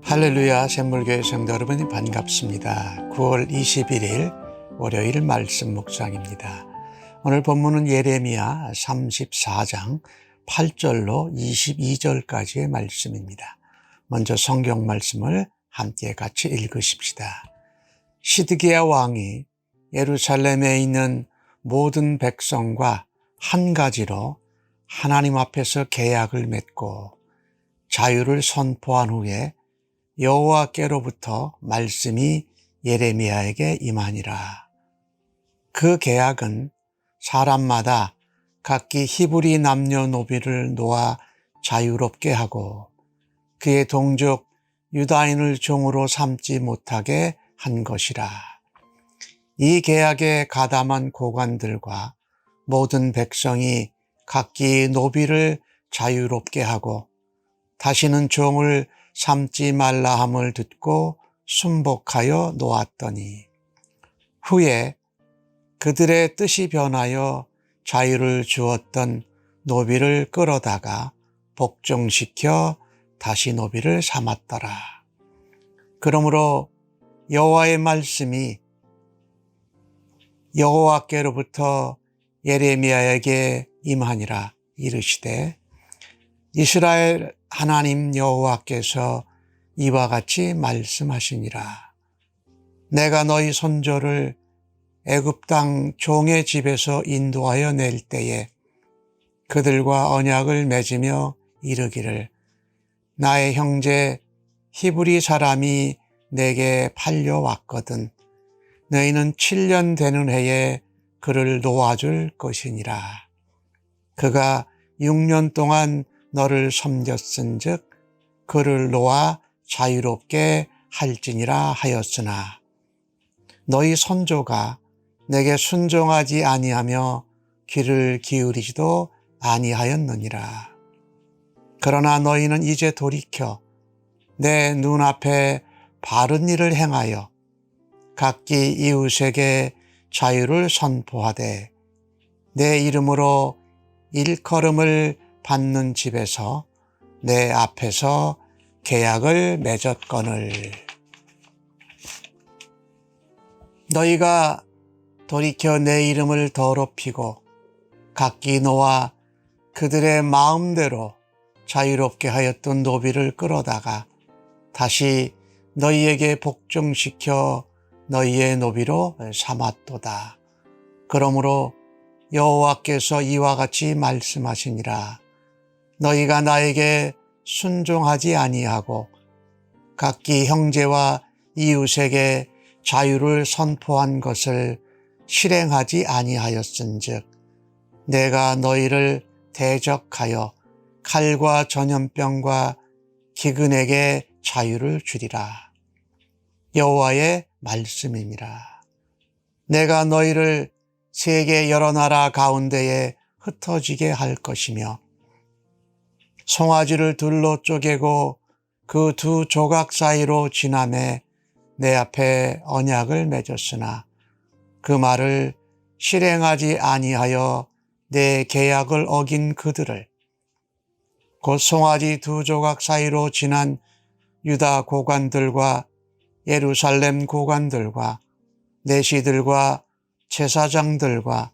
할렐루야, 샘물교회 성도 여러분이 반갑습니다. 9월 21일 월요일 말씀 묵상입니다. 오늘 본문은 예레미야 34장 8절로 22절까지의 말씀입니다. 먼저 성경 말씀을 함께 같이 읽으십시다. 시드기야 왕이 예루살렘에 있는 모든 백성과 한 가지로 하나님 앞에서 계약을 맺고 자유를 선포한 후에 여호와께로부터 말씀이 예레미야에게 임하니라. 그 계약은 사람마다 각기 히브리 남녀노비를 놓아 자유롭게 하고 그의 동족 유다인을 종으로 삼지 못하게 한 것이라. 이 계약에 가담한 고관들과 모든 백성이 각기 노비를 자유롭게 하고 다시는 종을 삼지 말라 함을 듣고 순복하여 놓았더니 후에 그들의 뜻이 변하여 자유를 주었던 노비를 끌어다가 복종시켜 다시 노비를 삼았더라. 그러므로 여호와의 말씀이 여호와께로부터 예레미야에게 임하니라. 이르시되 이스라엘 하나님 여호와께서 이와 같이 말씀하시니라. 내가 너희 선조를 애굽 땅 종의 집에서 인도하여 낼 때에 그들과 언약을 맺으며 이르기를 나의 형제 히브리 사람이 내게 팔려왔거든 너희는 7년 되는 해에 그를 놓아줄 것이니라. 그가 6년 동안 너를 섬겼은즉 그를 놓아 자유롭게 할지니라 하였으나 너희 선조가 내게 순종하지 아니하며 귀를 기울이지도 아니하였느니라. 그러나 너희는 이제 돌이켜 내 눈앞에 바른 일을 행하여 각기 이웃에게 자유를 선포하되 내 이름으로 일컬음을 받는 집에서 내 앞에서 계약을 맺었거늘. 너희가 돌이켜 내 이름을 더럽히고 각기 놓아 그들의 마음대로 자유롭게 하였던 노비를 끌어다가 다시 너희에게 복종시켜 너희의 노비로 삼았도다. 그러므로 여호와께서 이와 같이 말씀하시니라. 너희가 나에게 순종하지 아니하고 각기 형제와 이웃에게 자유를 선포한 것을 실행하지 아니하였은즉 내가 너희를 대적하여 칼과 전염병과 기근에게 자유를 주리라. 여호와의 말씀이니라. 내가 너희를 세계 여러 나라 가운데에 흩어지게 할 것이며 송아지를 둘로 쪼개고 그 두 조각 사이로 지나매 내 앞에 언약을 맺었으나 그 말을 실행하지 아니하여 내 계약을 어긴 그들을 곧 송아지 두 조각 사이로 지난 유다 고관들과 예루살렘 고관들과 내시들과 제사장들과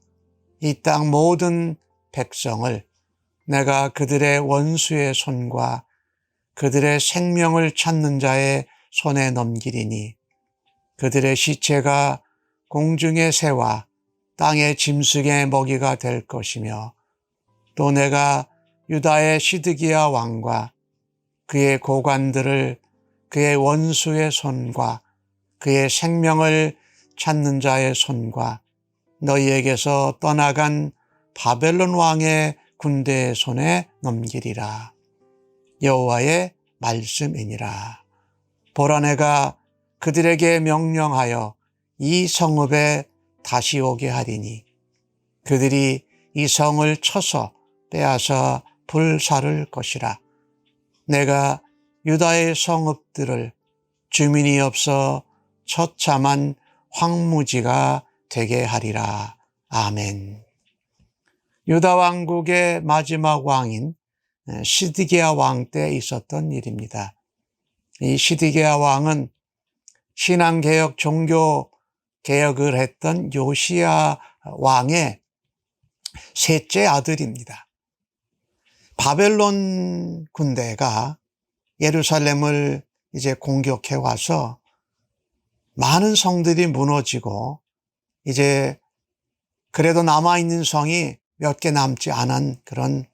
이 땅 모든 백성을 내가 그들의 원수의 손과 그들의 생명을 찾는 자의 손에 넘기리니 그들의 시체가 공중의 새와 땅의 짐승의 먹이가 될 것이며 또 내가 유다의 시드기야 왕과 그의 고관들을 그의 원수의 손과 그의 생명을 찾는 자의 손과 너희에게서 떠나간 바벨론 왕의 군대의 손에 넘기리라. 여호와의 말씀이니라. 보라 내가 그들에게 명령하여 이 성읍에 다시 오게 하리니 그들이 이 성을 쳐서 빼앗아 불사를 것이라. 내가 유다의 성읍들을 주민이 없어 처참한 황무지가 되게 하리라. 아멘. 유다 왕국의 마지막 왕인 시드기야 왕 때 있었던 일입니다. 이 시드기야 왕은 신앙개혁, 종교개혁을 했던 요시야 왕의 셋째 아들입니다. 바벨론 군대가 예루살렘을 이제 공격해 와서 많은 성들이 무너지고 이제 그래도 남아있는 성이 몇 개 남지 않은 그런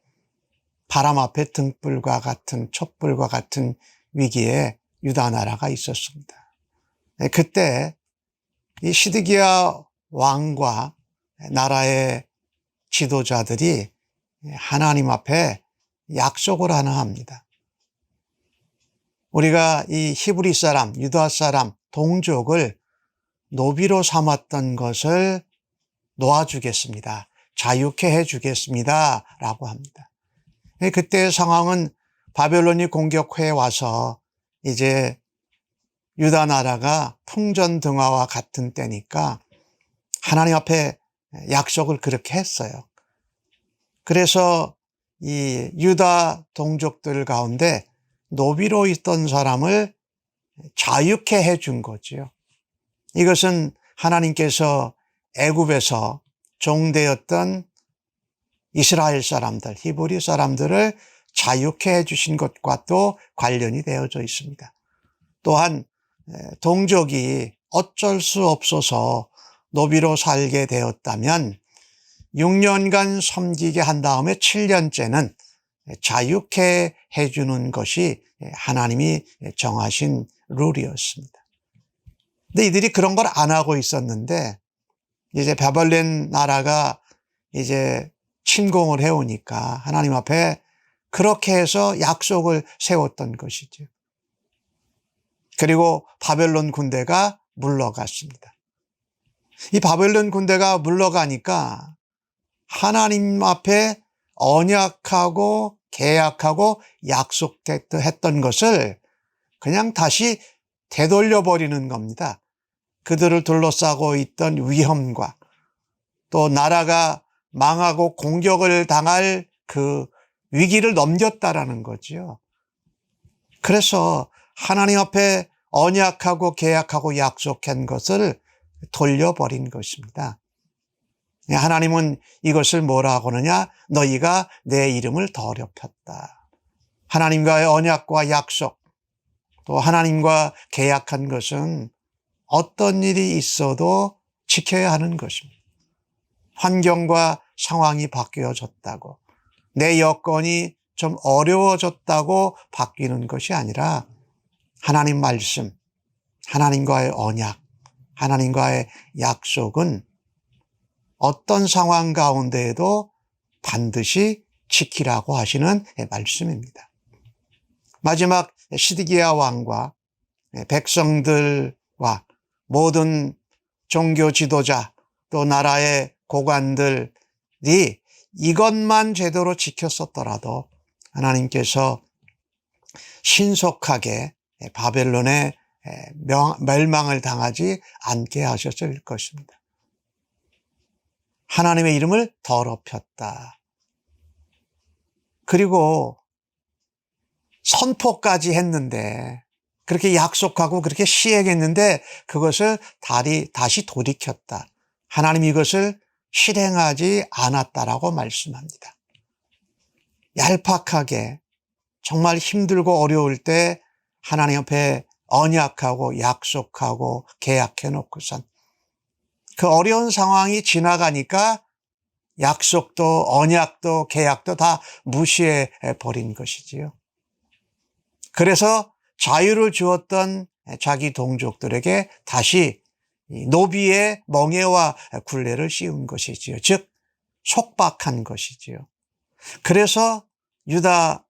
바람 앞에 등불과 같은, 촛불과 같은 위기에 유다 나라가 있었습니다. 그때 이 시드기야 왕과 나라의 지도자들이 하나님 앞에 약속을 하나 합니다. 우리가 이 히브리 사람, 유다 사람, 동족을 노비로 삼았던 것을 놓아주겠습니다. 자유케 해주겠습니다. 라고 합니다. 그때의 상황은 바벨론이 공격해 와서 이제 유다 나라가 풍전등화와 같은 때니까 하나님 앞에 약속을 그렇게 했어요. 그래서 이 유다 동족들 가운데 노비로 있던 사람을 자유케 해준 거지요. 이것은 하나님께서 애굽에서 종되었던 이스라엘 사람들, 히브리 사람들을 자유케 해주신 것과 또 관련이 되어져 있습니다. 또한 동족이 어쩔 수 없어서 노비로 살게 되었다면 6년간 섬기게 한 다음에 7년째는 자유케 해주는 것이 하나님이 정하신 룰이었습니다. 근데 이들이 그런 걸 안 하고 있었는데 이제 바벨론 나라가 이제 침공을 해오니까 하나님 앞에 그렇게 해서 약속을 세웠던 것이죠. 그리고 바벨론 군대가 물러갔습니다. 이 바벨론 군대가 물러가니까 하나님 앞에 언약하고 계약하고 약속했던 것을 그냥 다시 되돌려버리는 겁니다. 그들을 둘러싸고 있던 위험과 또 나라가 망하고 공격을 당할 그 위기를 넘겼다라는 거죠. 그래서 하나님 앞에 언약하고 계약하고 약속한 것을 돌려버린 것입니다. 하나님은 이것을 뭐라고 하느냐? 너희가 내 이름을 더럽혔다. 하나님과의 언약과 약속, 또 하나님과 계약한 것은 어떤 일이 있어도 지켜야 하는 것입니다. 환경과 상황이 바뀌어졌다고, 내 여건이 좀 어려워졌다고 바뀌는 것이 아니라 하나님 말씀, 하나님과의 언약, 하나님과의 약속은 어떤 상황 가운데에도 반드시 지키라고 하시는 말씀입니다. 마지막 시드기야 왕과 백성들과 모든 종교 지도자 또 나라의 고관들이 이것만 제대로 지켰었더라도 하나님께서 신속하게 바벨론의 멸망을 당하지 않게 하셨을 것입니다. 하나님의 이름을 더럽혔다. 그리고 선포까지 했는데, 그렇게 약속하고 그렇게 시행했는데 그것을 다시 돌이켰다. 하나님이 이것을 실행하지 않았다라고 말씀합니다. 얄팍하게 정말 힘들고 어려울 때 하나님 앞에 언약하고 약속하고 계약해 놓고선 그 어려운 상황이 지나가니까 약속도 언약도 계약도 다 무시해 버린 것이지요. 그래서 자유를 주었던 자기 동족들에게 다시 노비의 멍에와 굴레를 씌운 것이지요. 즉 속박한 것이지요. 그래서 유다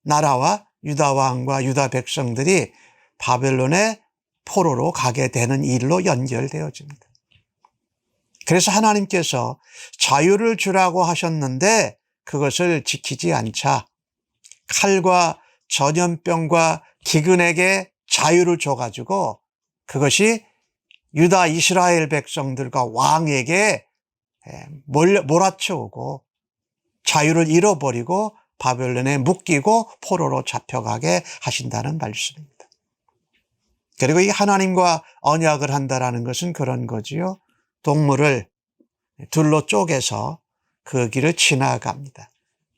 나라와 유다 왕과 유다 백성들이 바벨론의 포로로 가게 되는 일로 연결되어집니다. 그래서 하나님께서 자유를 주라고 하셨는데 그것을 지키지 않자 칼과 전염병과 기근에게 자유를 줘가지고 그것이 유다 이스라엘 백성들과 왕에게 몰아쳐오고 자유를 잃어버리고 바벨론에 묶이고 포로로 잡혀가게 하신다는 말씀입니다. 그리고 이 하나님과 언약을 한다라는 것은 그런 거지요. 동물을 둘로 쪼개서 그 길을 지나갑니다.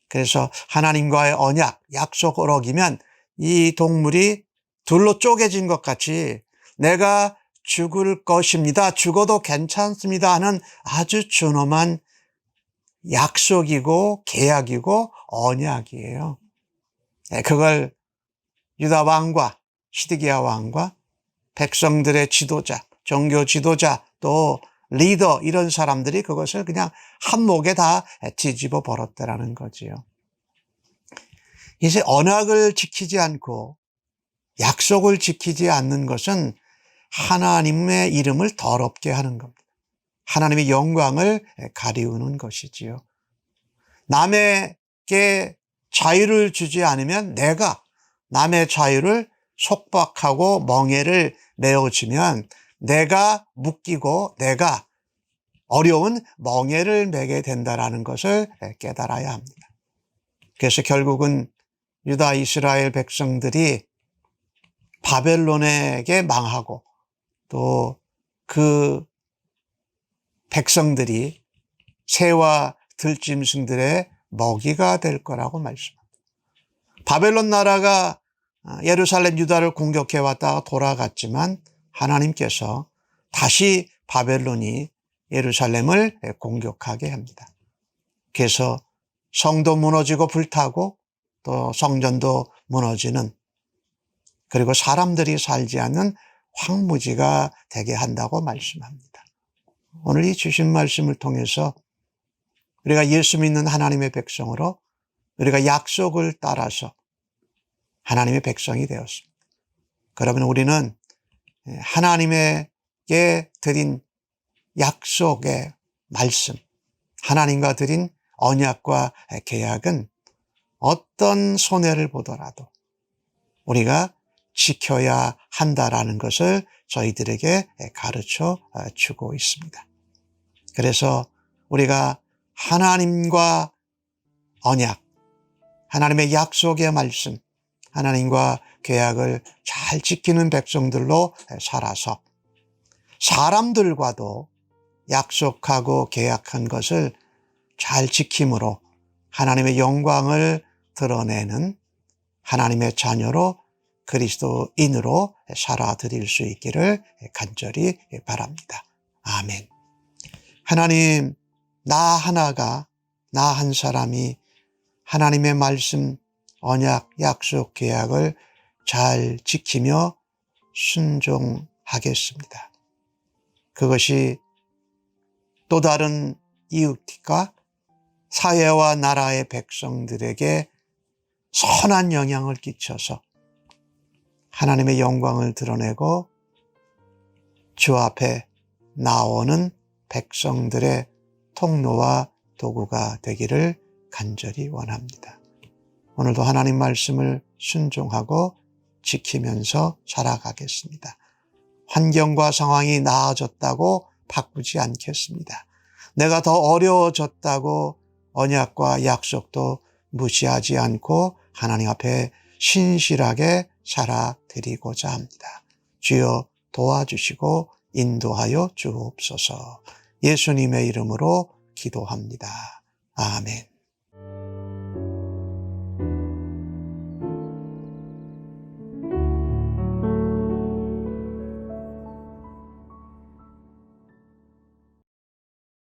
그래서 하나님과의 언약, 약속을 어기면 이 동물이 둘로 쪼개진 것 같이 내가 죽을 것입니다, 죽어도 괜찮습니다 하는 아주 준엄한 약속이고 계약이고 언약이에요. 그걸 유다 왕과 시드기야 왕과 백성들의 지도자, 종교 지도자, 또 리더 이런 사람들이 그것을 그냥 한목에 다 뒤집어 버렸다라는 거지요. 이제 언약을 지키지 않고 약속을 지키지 않는 것은 하나님의 이름을 더럽게 하는 겁니다. 하나님의 영광을 가리우는 것이지요. 남에게 자유를 주지 않으면 내가 남의 자유를 속박하고 멍에를 메어주면 내가 묶이고 내가 어려운 멍에를 매게 된다는 것을 깨달아야 합니다. 그래서 결국은 유다 이스라엘 백성들이 바벨론에게 망하고 또 그 백성들이 새와 들짐승들의 먹이가 될 거라고 말씀합니다. 바벨론 나라가 예루살렘 유다를 공격해 왔다가 돌아갔지만 하나님께서 다시 바벨론이 예루살렘을 공격하게 합니다. 그래서 성도 무너지고 불타고 또 성전도 무너지는, 그리고 사람들이 살지 않는 황무지가 되게 한다고 말씀합니다. 오늘 이 주신 말씀을 통해서 우리가 예수 믿는 하나님의 백성으로 우리가 약속을 따라서 하나님의 백성이 되었습니다. 그러면 우리는 하나님에게 드린 약속의 말씀, 하나님과 드린 언약과 계약은 어떤 손해를 보더라도 우리가 지켜야 한다라는 것을 저희들에게 가르쳐 주고 있습니다. 그래서 우리가 하나님과 언약, 하나님의 약속의 말씀, 하나님과 계약을 잘 지키는 백성들로 살아서 사람들과도 약속하고 계약한 것을 잘 지킴으로 하나님의 영광을 드러내는 하나님의 자녀로 그리스도인으로 살아드릴 수 있기를 간절히 바랍니다. 아멘. 하나님, 나 하나가, 나 한 사람이 하나님의 말씀, 언약, 약속, 계약을 잘 지키며 순종하겠습니다. 그것이 또 다른 이웃과 사회와 나라의 백성들에게 선한 영향을 끼쳐서 하나님의 영광을 드러내고 주 앞에 나오는 백성들의 통로와 도구가 되기를 간절히 원합니다. 오늘도 하나님 말씀을 순종하고 지키면서 살아가겠습니다. 환경과 상황이 나아졌다고 바꾸지 않겠습니다. 내가 더 어려워졌다고 언약과 약속도 무시하지 않고 하나님 앞에 신실하게 살아드리고자 합니다. 주여 도와주시고 인도하여 주옵소서. 예수님의 이름으로 기도합니다. 아멘.